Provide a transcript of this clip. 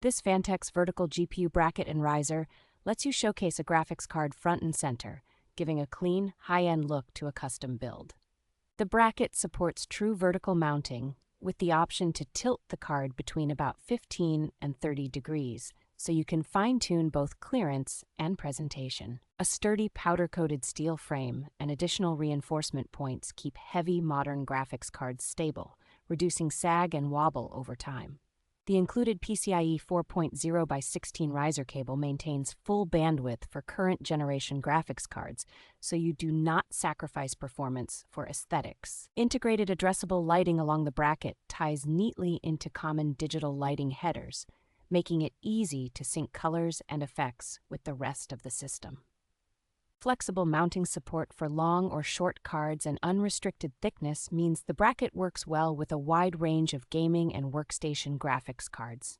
This Phanteks vertical GPU bracket and riser lets you showcase a graphics card front and center, giving a clean, high-end look to a custom build. The bracket supports true vertical mounting, with the option to tilt the card between about 15 and 30 degrees, so you can fine-tune both clearance and presentation. A sturdy powder-coated steel frame and additional reinforcement points keep heavy modern graphics cards stable, reducing sag and wobble over time. The included PCIe 4.0 by 16 riser cable maintains full bandwidth for current generation graphics cards, so you do not sacrifice performance for aesthetics. Integrated addressable lighting along the bracket ties neatly into common digital lighting headers, making it easy to sync colors and effects with the rest of the system. Flexible mounting support for long or short cards and unrestricted thickness means the bracket works well with a wide range of gaming and workstation graphics cards.